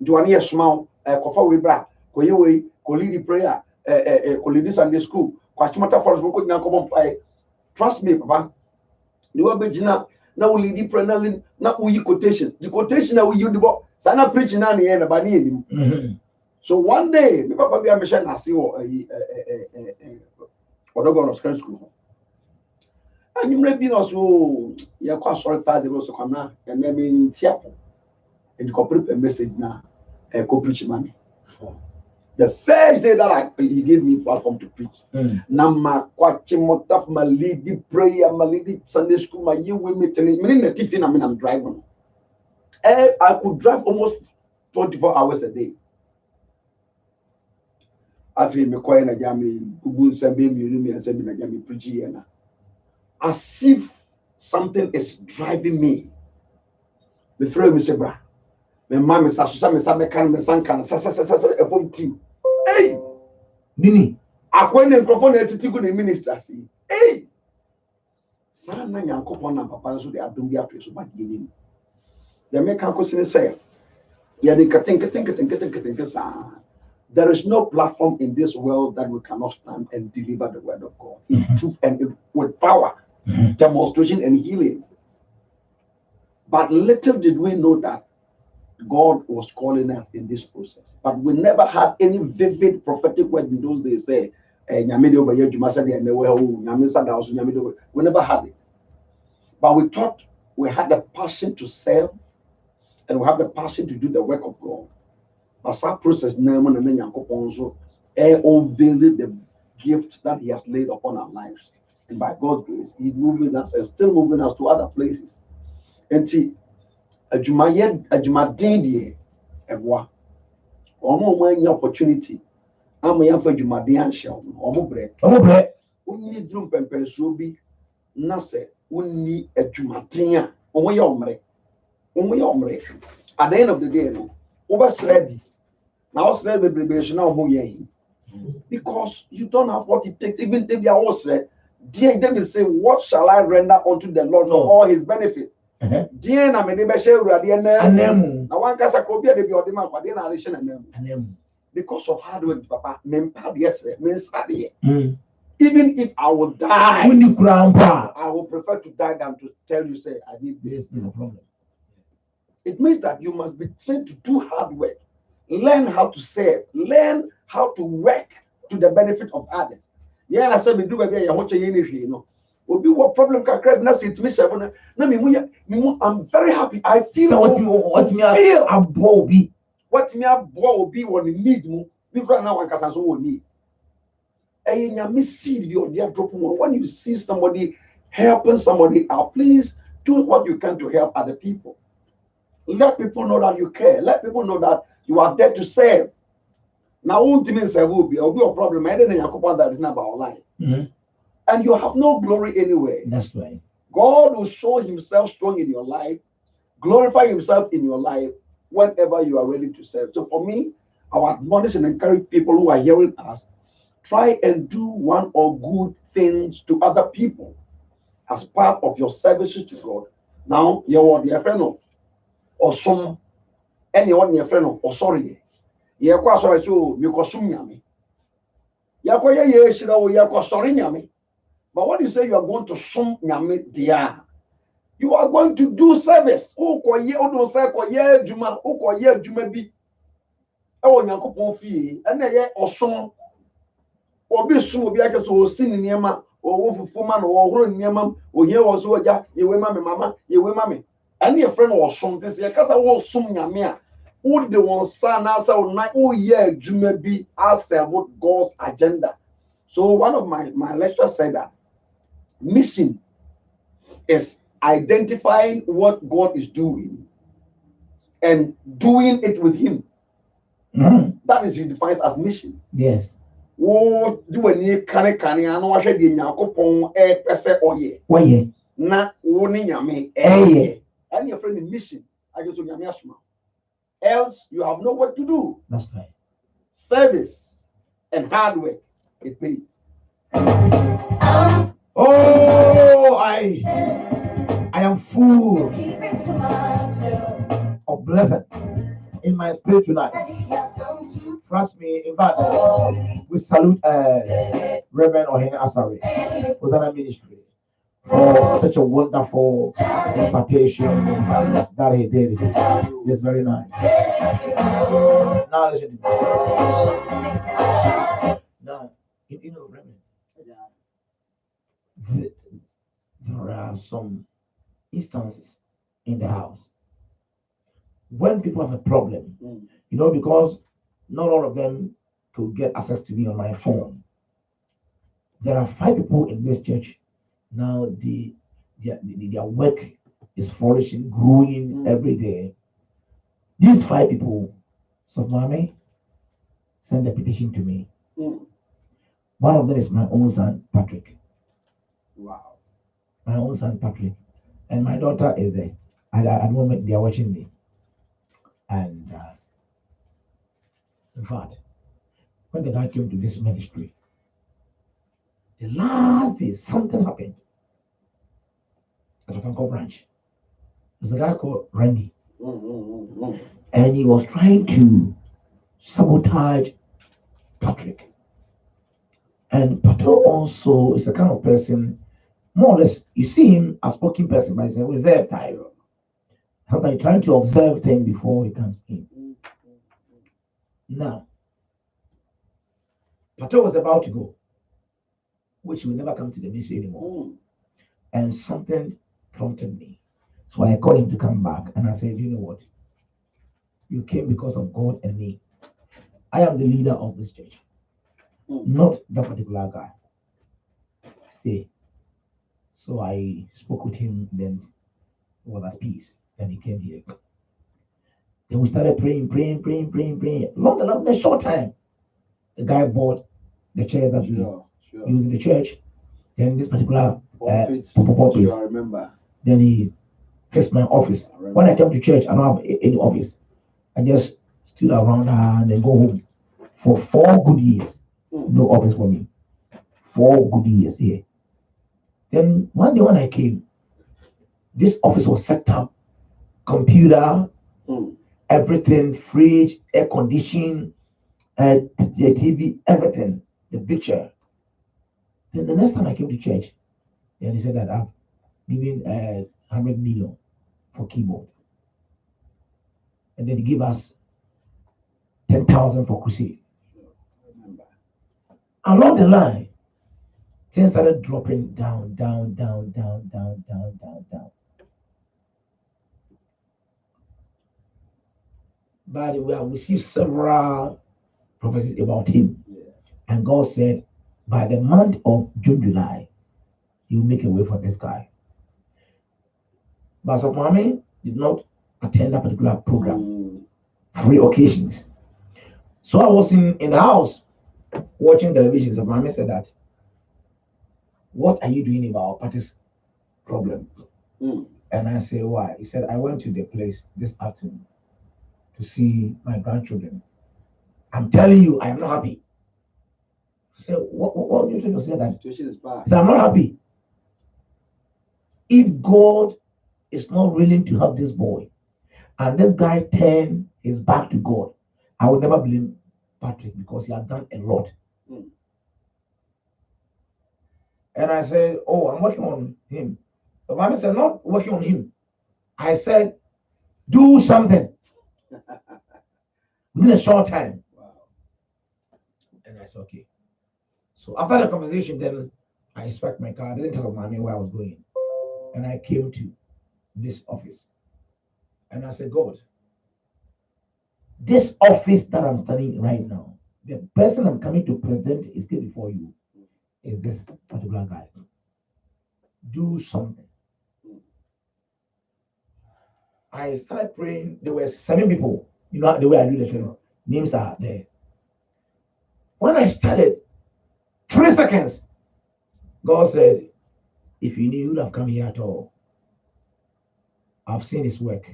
Nti wani yɛ soma kofa we bra ko yɛ we ko lead prayer ko lead Sunday school ko achimota forest ko nyina ko bompai. Trust me, Papa, the way begina na we lead prayer na we quotation the quotation na we use the book. Sana preaching na near na bani enim. So one day, me papa be a mission na see wo Odogo no school. And you may be also ya kwa sorry Thursday so kwana and maybe in tiapo. And corporate a message na ko preach mami. The first day that he gave me platform to preach. Na ma kwa chimotaf ma lead prayer, ma lead Sunday school, ma you with me telling me na tiffin I'm driving. I could drive almost 24 hours a day. I feel me quiet na jami ubu sembe mi uni and sembe na jami preaching na. As if something is driving me. Me throw me say bra. Me mama sa so me sa me kan me sankan sa e form team. Hey! Nini. Akwene microphone etiti go na minister si. Hey! Sa na Yankopon na papa so de adom bi ato so ba de ni. The American question say, there is no platform in this world that we cannot stand and deliver the word of God in truth and with power, demonstration and healing. But little did we know that God was calling us in this process. But we never had any vivid prophetic word in those days. Say, we never had it. But we thought we had the passion to serve. And we have the passion to do the work of God. But that process now, unveiled the gift that He has laid upon our lives. And by God's grace, He's moving us and still moving us to other places. And see, a Jumadin, opportunity. I'm a young for Jumadian shell, bread. We need drum pempen so be Nase, we need a Jumadin, at the end of the day, no, ready. Now, because you don't have what it takes, even if you are also dear, they will say, what shall I render unto the Lord for all his benefit? Dear, na me be share na one casa copia de biodema kwa na relation and because of hard work, Papa, even if I will die, I will prefer to die than to tell you, say, I need this. No problem. It means that you must be trained to do hard work, learn how to serve, learn how to work to the benefit of others. Yeah, I said we do again. You know, will be what problem can create. Now, it me seven. I'm very happy. I feel so what me will be when you need me. Because now one can so need. And you miss seed your dear dropping when you see somebody helping somebody out, please do what you can to help other people. Let people know that you care. Let people know that you are there to serve. Now, won't mean say will be a problem. I didn't know that about our life. And you have no glory anywhere. That's right. God will show himself strong in your life glorify himself in your life whenever you are ready to serve. So for me, I would admonish and encourage people who are hearing us, try and do one or good things to other people as part of your services to God. Now, your friend or some anyone your friend or sorry. Ye kwa sorry so me kosum nyame. Ya kwa ye shira wo ya kwa sorry nyame. But when you say you are going to sum nyame dia, you are going to do service. O ko ye o do say ko ye adwuma, o ko ye adwuma bi. E wo Nyankopon fie, e na ye osom. Obi sum obi ake so o sin niema, o wo fufuma no o horo niema, o ye wo so oja, ye we ma me mama, ye we ma me. And your friend was some this year, because I was some yamia. Who the one son as a night, oh yeah, Juma be as about God's agenda. So one of my lecturers said that mission is identifying what God is doing and doing it with Him. That is, He defines as mission. Yes. Oh, do any can I know what the Yakopon air pese oye. Why? Na woni nyame eh. And your friend in mission, I just want to else you have no work to do. That's right. Service and hard work, it pays. Oh, I am full of blessings in my spirit tonight. Trust me, in fact, we salute Rev.Isaac was our ministry for such a wonderful impartation that he did. It's very nice. Now listen to me. Now, you know, Reverend, there are some instances in the house when people have a problem, you know, because not all of them could get access to me on my phone. There are 5 people in this church. Now their work is flourishing, growing every day. These 5 people, so mommy, send a petition to me. One of them is my own son, Patrick. Wow. My own son, Patrick. And my daughter is there. At the moment, they are watching me. And in fact, when the guy came to this ministry, the last day, something happened at the Franco branch. There's a guy called Randy. And he was trying to sabotage Patrick. And Pato also is the kind of person, more or less, you see him as spoken person, but he's a reserved type. Sometimes trying to observe things before he comes in. Now, Pato was about to go, which will never come to the ministry anymore. And something prompted me. So I called him to come back, and I said, you know what? You came because of God and me. I am the leader of this church, not that particular guy. Stay. So I spoke with him, then he was at peace. Then he came here. Then we started praying. Long, a short time. The guy bought the chair that we use in the church. Then this particular pulpit. I remember. Then he fixed my office. When I came to church, I don't have any office. I just stood around and then go home. For 4 good years, no office for me. 4 good years here. Then one day when I came, this office was set up, computer, everything, fridge, air conditioning, the TV, everything, the picture. Then the next time I came to church, then he said that I've given 100 million for keyboard. And then he gave us 10,000 for crusade. Along the line, things started dropping down. But we have received several prophecies about him. And God said, by the month of June, July, He will make a way for this guy. But Mommy did not attend that particular program. 3 occasions. So I was in the house watching television. So Mommy said that, what are you doing about party's problem? And I said, why? He said, I went to the place this afternoon to see my grandchildren. I'm telling you, I am not happy. I said, what do you think to say that? Situation is bad. He said, I'm not happy. If God is not willing to help this boy, and this guy turn his back to God, I would never blame Patrick because he has done a lot. Mm. And I said, oh, I'm working on him. The Bible said, not working on him. I said, do something within a short time. Wow. And I said, okay. So after the conversation, then I inspect my car. I didn't tell mommy where I was going. And I came to this office. And I said, God, this office that I'm standing right now, the person I'm coming to present is here before you is this particular guy. Do something. I started praying. There were 7 people. You know the way I do the thing. Names are there. When I started, 3 seconds, God said, if you knew, you would have come here at all. I've seen his work,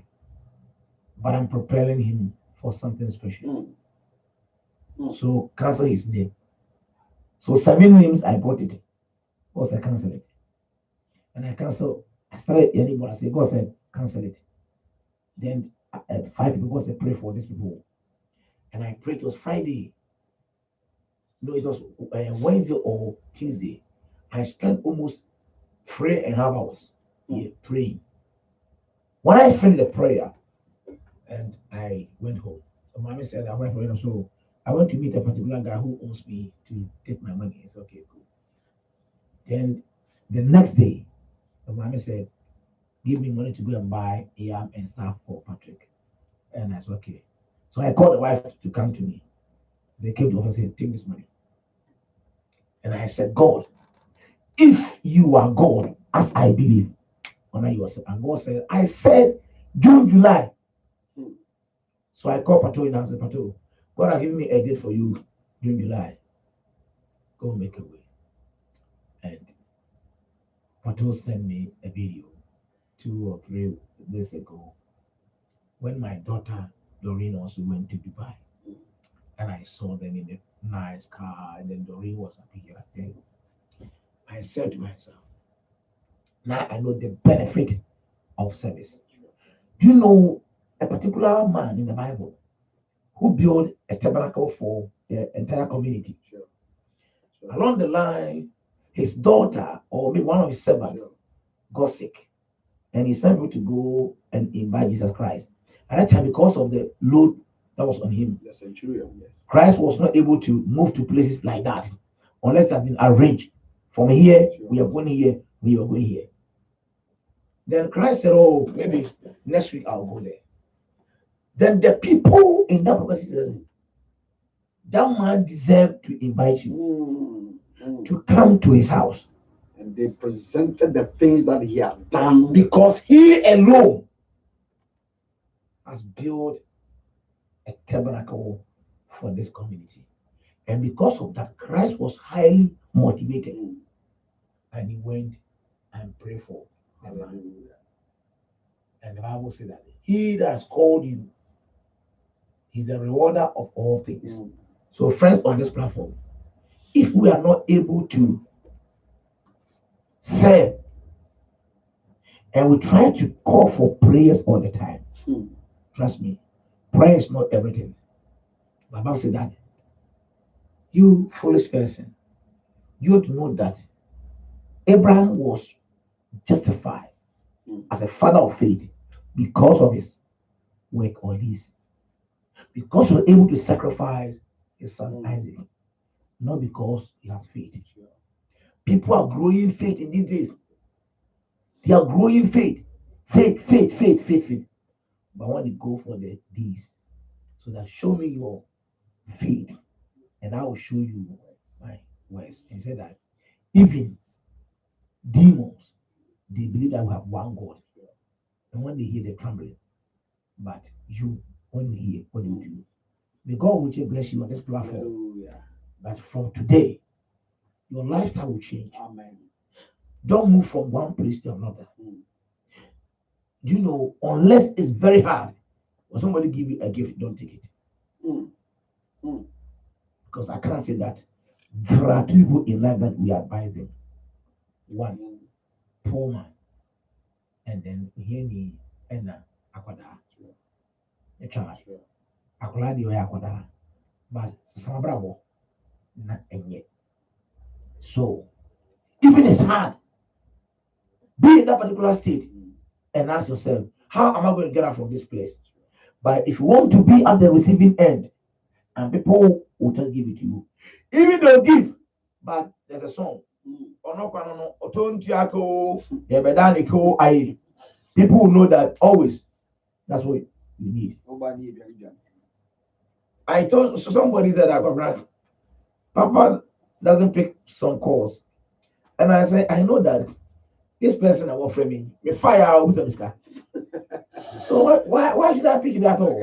but I'm preparing him for something special. So cancel his name. So 7 names, I got it. God I cancel it. And I cancel. I started anybody. I said, God said, cancel it. Then 5 people, God said, pray for these people. And I prayed. It was Friday. No, it was Wednesday or Tuesday. I spent almost 3.5 hours here praying. When I finished the prayer and I went home, so mommy said I went for it. So I went to meet a particular guy who owns me to take my money. It's okay, cool. Then the next day, the mommy said, give me money to go and buy yam and stuff for Patrick. And I said, okay. So I called the wife to come to me. They came to office and said, take this money. And I said, God, if you are God, as I believe, honor yourself. And God said, I said June, July. So I called Pato and I said, Pato, God has given me a date for you, June, July. Go make a way. And Pato sent me a video 2 or 3 days ago when my daughter Doreen also went to Dubai. And I saw them in a nice car, and then Doreen was up here at them. I said to myself, now I know the benefit of service. Do you know a particular man in the Bible who built a tabernacle for the entire community? Sure. Along the line, his daughter or maybe one of his servants got sick, and he sent people to go and invite Jesus Christ. At that time, because of the load that was on him, The centurion, yes. Christ was not able to move to places like that unless it has been arranged. From here, we are going here, we are going here. Then Christ said, oh, maybe next week I'll go there. Then the people in that prophecy said, that man deserved to invite you to come to his house. And they presented the things that he had done because he alone has built a tabernacle for this community. And because of that, Christ was highly motivated. And he went and prayed for the man. And the Bible said that he that has called you is the rewarder of all things. So, friends on this platform, if we are not able to serve and we try to call for prayers all the time, trust me, prayer is not everything. The Bible said that you foolish person, you have to know that Abraham was justified as a father of faith because of his work or deeds. Because he was able to sacrifice his son Isaac, not because he has faith. People are growing faith in these days. They are growing faith. Faith. But I want to go for the deeds. So that show me your faith, and I will show you my works. And he said that even demons, they believe that we have one God. And when they hear, they trembling. But you, when you hear, what do you do? May God will bless you on this platform. That from today, your lifestyle will change. Amen. Don't move from one place to another. Do you know, unless it's very hard, when somebody give you a gift, don't take it. Because I can't say that. There are two people in life that we advise them. One, poor man, and then here me and akwada. A child. Akwada di akwada. But some bravo, not and yet. So, even it's hard, be in that particular state and ask yourself, how am I going to get out from this place? But if you want to be at the receiving end, and people will just give it to you, even though give, but there's a song. People will know that always. That's what you need. I told somebody that Papa doesn't pick some calls, and I said, I know that this person I want from me fire out with this guy. So why should I pick it at all?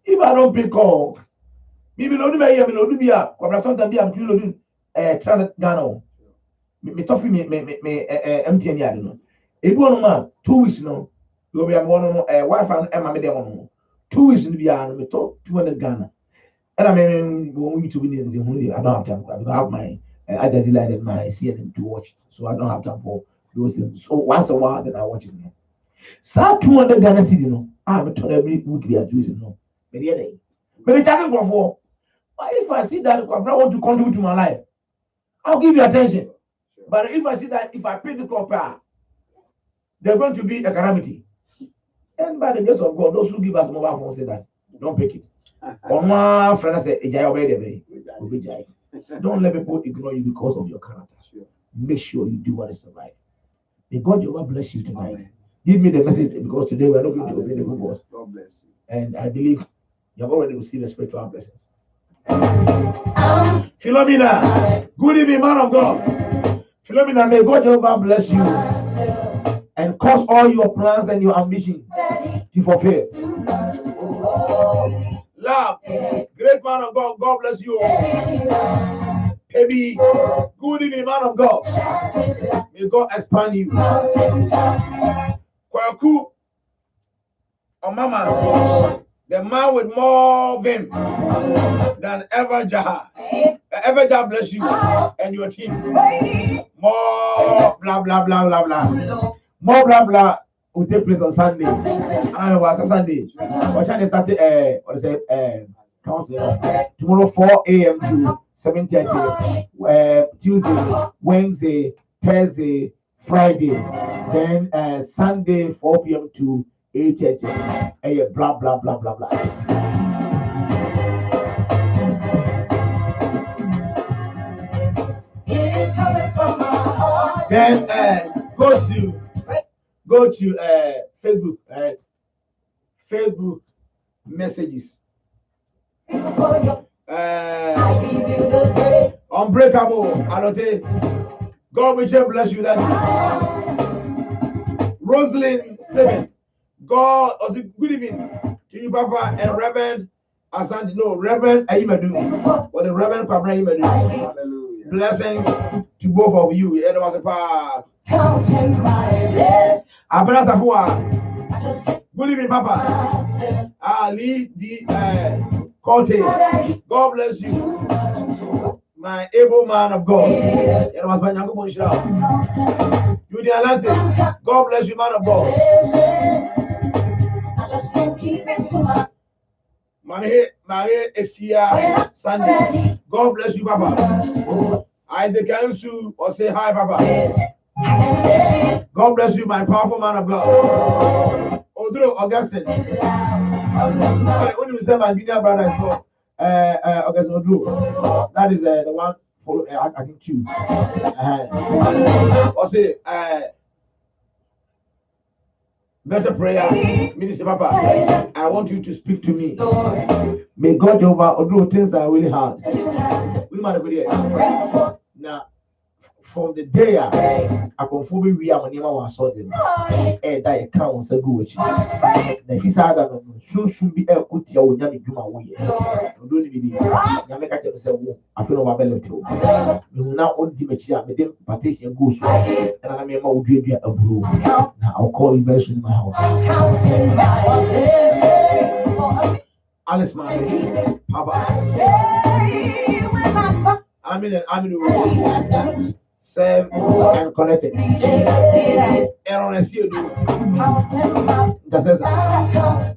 If I don't pick call, maybe no do me here, no do be a kwabra be am do try Ghana. Me tough me MTN ya no. Ebi one man 2 weeks no. You be am one wife and Emma me dem no. 2 weeks no be an me talk 200 Ghana. And I mean when YouTube news I don't have time. I don't have my I just like my CNN to watch, so I don't have time for those things. So once a while then I watch it. So 200 Ghana city no. I'm told every week we are doing no. But the day. But the target for if I see that I want to contribute to my life, I'll give you attention. But if I see that if I pay the copper, they're going to be a calamity. And by the grace of God, those who give us mobile phones say that don't pick it. On my friend say, don't let people ignore you because of your character. Make sure you do what is right. May God Jehovah bless you tonight. Amen. Give me the message because today we are not going to obey the good words. God bless you. And I believe you have already received the spiritual blessings. Philomena, good evening, man of God. Philomena, may God Jehovah bless you and cause all your plans and your ambitions to fulfill. Love, great man of God, God bless you. Baby, good evening, man of God. May God expand you. Kwaku, Mama, the man with more vim than ever Jaha. Ever Jah bless you and your team. More blah blah blah blah blah. More blah blah will take place on Sunday. I was Sunday. What time they started? What is it? Tomorrow 4 a.m. to 7:30. Tuesday, Wednesday, Thursday, Friday. Then Sunday 4 p.m. to 8:30. Blah blah blah blah blah. Then go to Facebook, Facebook messages. Unbreakable, Alote. God will bless you. That Rosalind Stephen. God, good evening to you, Papa, and Reverend Asante. No, Reverend Ayimadu, or the Reverend Papa Ayimadu. Hallelujah. Blessings to both of you. It was a part. Good evening, Papa. Ali the Cote. God bless you, my able man of God. You the Atlantic. God bless you, man of God. Mami Efia Sunday. God bless you, Papa. Isaac Ansu or say hi, Papa. God bless you, my powerful man of God. Odro Augustine. When you say my junior brother is called Augustine Odro. That is the one for I think two. Or say better prayer, Minister Papa. I want you to speak to me. May God Jehovah do things that are really hard. Now, from the day I conform we are when you are saw them, and I count a good. The his other soon be a good year when you do my way. Don't be Yamaka say, I feel over belly too. You will now own the material, but then partition goes, and I may more do a brew. Now I'll call you very soon in my house. Alice, my Papa. I'm in the serve and connected. Aaron, I see you do.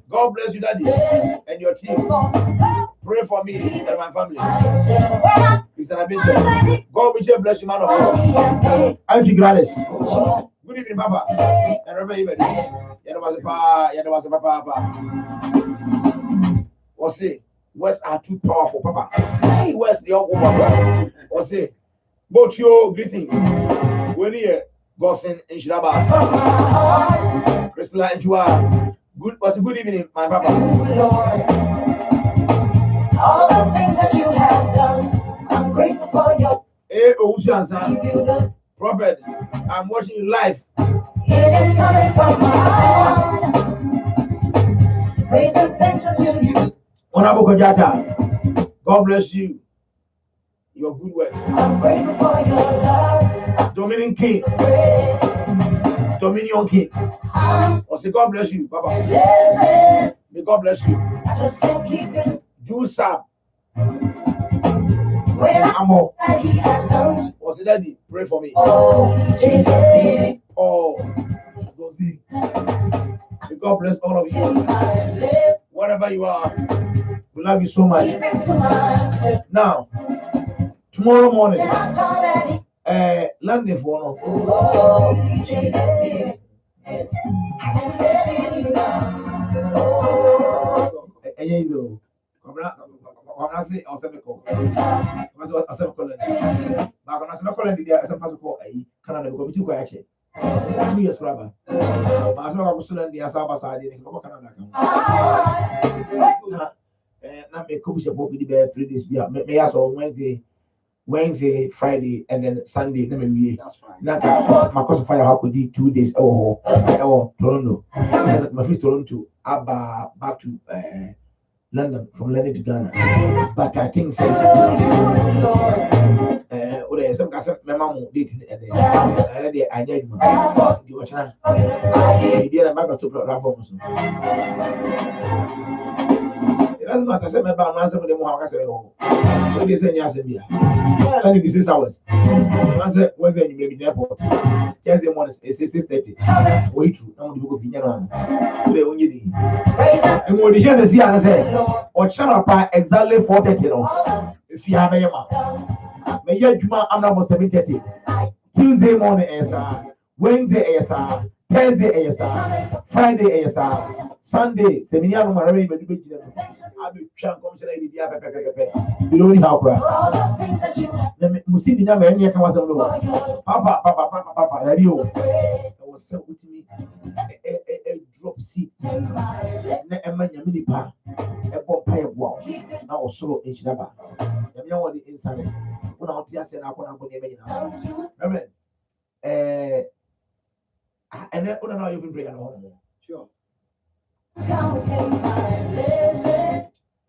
God bless you, Daddy, and your team. Pray for me and my family. God will bless you, man of God. I'm Gladys. Good evening, Papa. And Rev.Isaac. Yada was a Papa. Or say, words are too powerful, Papa. Hey, where's the old Papa? Or say, Obotuo, greetings. When here, Gosen in Shiraba. Crystal and Jua. Good evening, my Papa. All the things that you have done, I'm grateful for your. Hey, Obotuo, Prophet, I'm watching you live. It is coming from my heart. Praise and thanks to you. Honorable Kojata, God bless you. Your good works. I'm grateful for your love. Dominion King. Dominion King. Or say God bless you, Papa. May God bless you. I just can't keep it. Do Sam. Amo. Or say Daddy, pray for me. Oh, Jesus did it. Oh, may God bless all of you. Wherever you are, we love you so much. Now, tomorrow morning, London for no. Jesus did it. I'm not saying I'll send a call. I'm not saying Canada will be too quiet. 2 years, brother. My son was still in the Asaba side in Canada. Not make Kubisha book with the bear 3 days. May I saw Wednesday, Friday, and then Sunday. That's fine. Not my course of fire, how could do 2 days or Toronto. My free Toronto, Abba back to London, from London to Ghana. But I think some my mom dating and I need my it doesn't matter. Say my bad answer for them. How can I say no? So they say yes, India. I like this 6 hours. Answer Wednesday you may be in the airport. Thursday morning is 6:30. Wait through. I'm going to go to Vietnam. Today only the. And when you hear the see, I say, or channel by exactly 4:30. If you have a yama, may you Juma I'm not 7:30. Tuesday morning ASR, Wednesday ASR, Thursday ASR, Friday ASR, Sunday. Seminar Marari, but I'll be trying to come to the you don't help her. The Muslim never any can was a Papa, radio. I was so with me a drop seat. A man, Yaminipa, a bomb pie wall. Now, solo in Shinaba. You know what the inside when I was saying I want to go there. And then, I you can bring it home. Sure.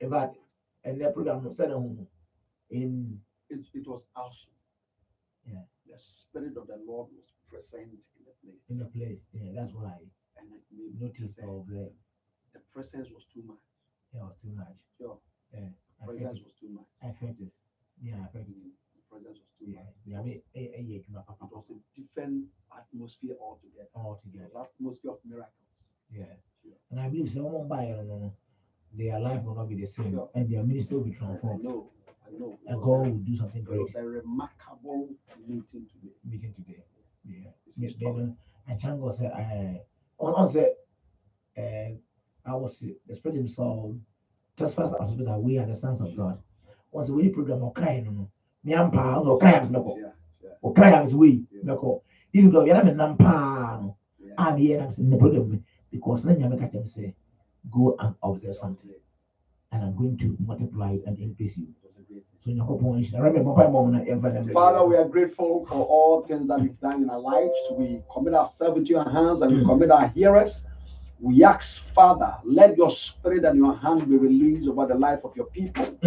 About and their program sent home in it was awesome. Yeah, the spirit of the Lord was present in the place. In the place, yeah, that's why. And I noticed of the presence was too much. Yeah, it was too much. Sure. Yeah, the presence was too much. Effective. Yeah, effective. The presence was too much. Yeah, I mean, it was a different atmosphere altogether. It was atmosphere of miracles. Yeah. And I believe someone by their life will not be the same, sure. And their ministry will be transformed. I know. And God will do something great. It was a remarkable meeting today. Yeah. And Chango said, I was the Spirit Himself just first as that we are the sons of God. Once we program okay, no, Miampa, okay, no, okay, as we, no, even though you have a nampa, I'm here in the program because then you make them say, go and observe something, and I'm going to multiply and increase you. Father, we are grateful for all things that you've done in our lives. We commit ourselves into your hands and we commit our hearers. We ask, Father, let your spirit and your hand be released over the life of your people.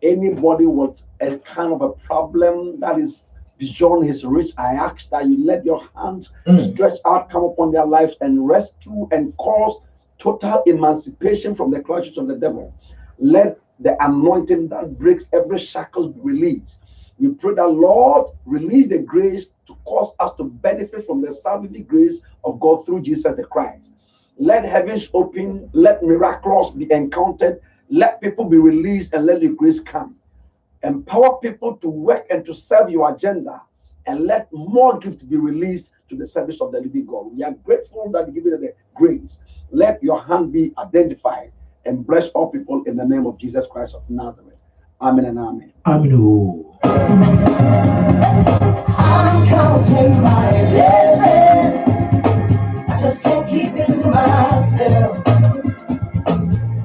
Anybody with a kind of a problem that is beyond his reach, I ask that you let your hands stretch out, come upon their lives and rescue and cause total emancipation from the clutches of the devil. Let the anointing that breaks every shackles be released. We pray that, Lord, release the grace to cause us to benefit from the salvation grace of God through Jesus the Christ. Let heavens open, let miracles be encountered, let people be released, and let your grace come. Empower people to work and to serve your agenda, and let more gifts be released to the service of the living God. We are grateful that you give us the grace. Let your hand be identified and bless all people in the name of Jesus Christ of Nazareth. Amen and amen. Amen.